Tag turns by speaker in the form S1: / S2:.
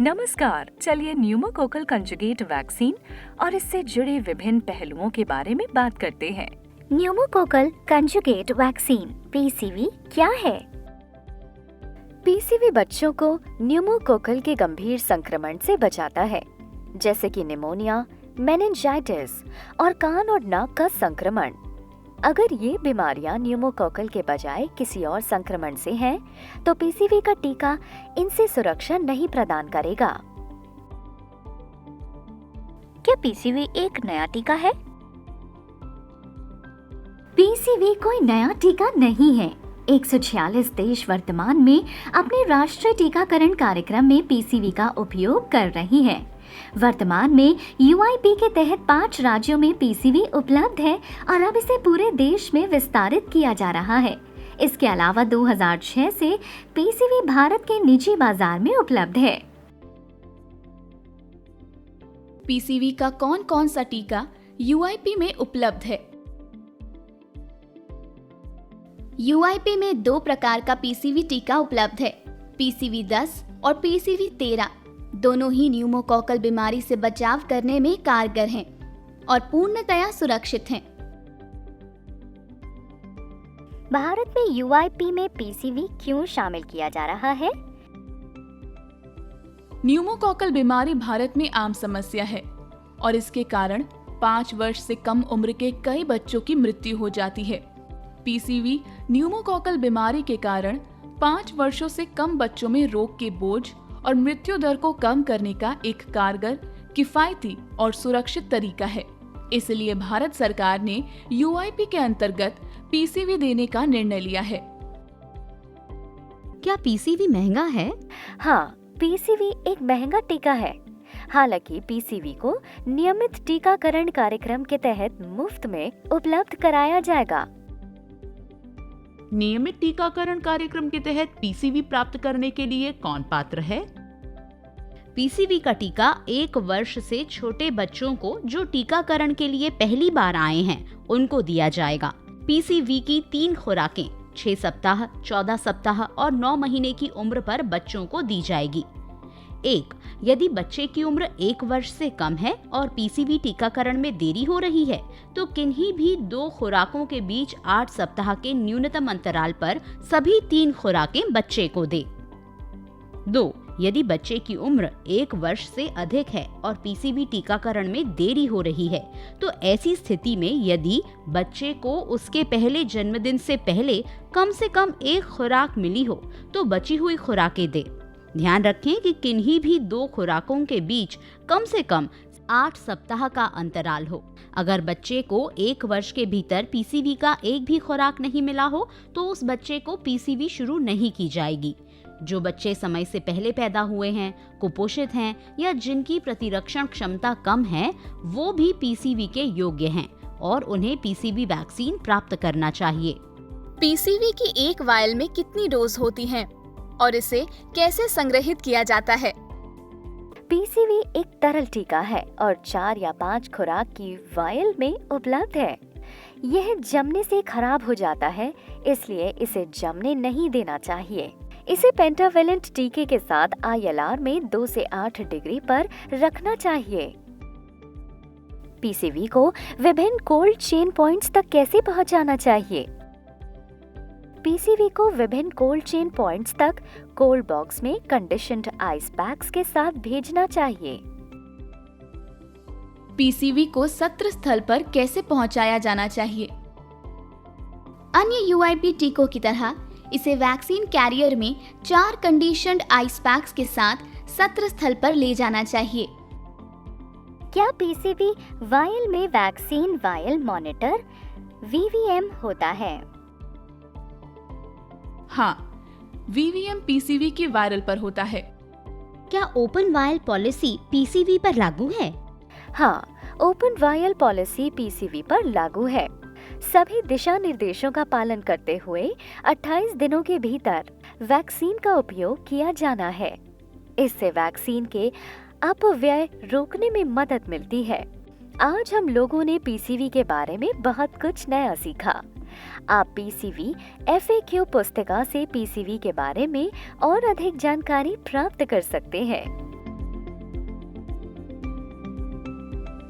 S1: नमस्कार, चलिए pneumococcal conjugate vaccine और इससे जुड़े विभिन्न पहलुओं के बारे में बात करते हैं।
S2: न्यूमोकोकल कंजुगेट वैक्सीन पीसीवी क्या है?
S3: पीसीवी बच्चों को न्यूमोकोकल के गंभीर संक्रमण से बचाता है, जैसे कि निमोनिया, मेनिंजाइटिस और कान और नाक का संक्रमण। अगर ये बीमारियां न्यूमोकोकल के बजाय किसी और संक्रमण से हैं, तो पीसीवी का टीका इनसे सुरक्षा नहीं प्रदान करेगा।
S2: क्या पीसीवी एक नया टीका है? पीसीवी कोई नया टीका नहीं है। 146 देश वर्तमान में अपने राष्ट्रीय टीकाकरण कार्यक्रम में पीसीवी का उपयोग कर रही हैं। वर्तमान में यूआईपी के तहत 5 राज्यों में पीसीवी उपलब्ध है और अब इसे पूरे देश में विस्तारित किया जा रहा है। इसके अलावा 2006 से पीसीवी भारत के निजी बाजार में उपलब्ध है।
S4: पीसीवी का कौन कौन सा टीका यूआईपी में उपलब्ध है?
S5: यूआईपी में 2 प्रकार का पीसीवी टीका उपलब्ध है, पीसीवी 10 और पीसीवी 13। दोनों ही न्यूमोकोकल बीमारी से बचाव करने में कारगर हैं और पूर्णतया सुरक्षित हैं।
S2: भारत में यूआईपी में पीसीवी क्यों शामिल किया जा रहा है?
S4: न्यूमोकोकल बीमारी भारत में आम समस्या है और इसके कारण 5 वर्ष से कम उम्र के कई बच्चों की मृत्यु हो जाती है। पीसीवी न्यूमोकोकल बीमारी के कारण 5 वर्षों से कम बच्चों में रोग के बोझ और मृत्यु दर को कम करने का एक कारगर, किफायती और सुरक्षित तरीका है। इसलिए भारत सरकार ने यूआईपी के अंतर्गत पीसीवी देने का निर्णय लिया है।
S5: क्या पीसीवी महंगा है?
S3: हाँ, पीसीवी एक महंगा टीका है। हालांकि पीसीवी को नियमित टीकाकरण कार्यक्रम के तहत मुफ्त में उपलब्ध कराया जाएगा।
S6: नियमित टीकाकरण कार्यक्रम के तहत पीसीवी प्राप्त करने के लिए कौन पात्र है?
S5: पीसीवी का टीका 1 वर्ष से छोटे बच्चों को जो टीकाकरण के लिए पहली बार आए हैं, उनको दिया जाएगा। पीसीवी की 3 खुराकें 6 सप्ताह, 14 सप्ताह और 9 महीने की उम्र पर बच्चों को दी जाएगी। 1. यदि बच्चे की उम्र 1 वर्ष से कम है और पीसीवी टीकाकरण में देरी हो रही है, तो किन्हीं भी 2 खुराकों के बीच 8 सप्ताह के न्यूनतम अंतराल पर सभी 3 खुराकें बच्चे को दे। 2. यदि बच्चे की उम्र 1 वर्ष से अधिक है और पीसीवी टीकाकरण में देरी हो रही है, तो ऐसी स्थिति में यदि बच्चे को उसके पहले जन्मदिन से पहले कम से कम 1 खुराक मिली हो, तो बची हुई खुराकें दे। ध्यान रखें कि किन्हीं भी 2 खुराकों के बीच कम से कम 8 सप्ताह का अंतराल हो। अगर बच्चे को 1 वर्ष के भीतर पीसीवी का एक भी खुराक नहीं मिला हो, तो उस बच्चे को पीसीवी शुरू नहीं की जाएगी। जो बच्चे समय से पहले पैदा हुए हैं, कुपोषित हैं या जिनकी प्रतिरक्षण क्षमता कम है, वो भी पीसीवी के योग्य हैं और उन्हें पीसीवी वैक्सीन प्राप्त करना चाहिए।
S4: पीसीवी की एक वायल में कितनी डोज होती हैं और इसे कैसे संग्रहित किया जाता है?
S3: पीसीवी एक तरल टीका है और 4 या 5 खुराक की वायल में उपलब्ध है। यह जमने से खराब हो जाता है, इसलिए इसे जमने नहीं देना चाहिए। इसे पेंटावेलेंट टीके के साथ ILR में 2 से 8 डिग्री पर रखना चाहिए। पीसीवी को विभिन्न कोल्ड चेन पॉइंट्स तक कैसे पहुंचाना चाहिए? पीसीवी को विभिन्न कोल्ड चेन पॉइंट्स तक कोल्ड बॉक्स में कंडीशन्ड आइस पैक्स के साथ भेजना चाहिए।
S4: पीसीवी को सत्र स्थल पर कैसे पहुंचाया जाना चाहिए?
S5: अन्य यूआईपी टीकों की तरह इसे वैक्सीन कैरियर में 4 कंडीशन्ड आइस पैक्स के साथ सत्र स्थल पर ले जाना चाहिए।
S2: क्या पीसीवी वायल में वैक्सीन वायल मॉनिटर VVM होता है?
S4: हाँ, VVM पीसीवी के वायरल पर होता है।
S5: क्या ओपन वायल पॉलिसी पीसीवी पर लागू है?
S3: हाँ, ओपन वायल पॉलिसी पीसीवी पर लागू है। सभी दिशा निर्देशों का पालन करते हुए 28 दिनों के भीतर वैक्सीन का उपयोग किया जाना है। इससे वैक्सीन के अपव्यय रोकने में मदद मिलती है। आज हम लोगों ने पीसीवी के बारे में बहुत कुछ नया सीखा। आप पीसीवी FAQ पुस्तिका से पीसीवी के बारे में और अधिक जानकारी प्राप्त कर सकते हैं।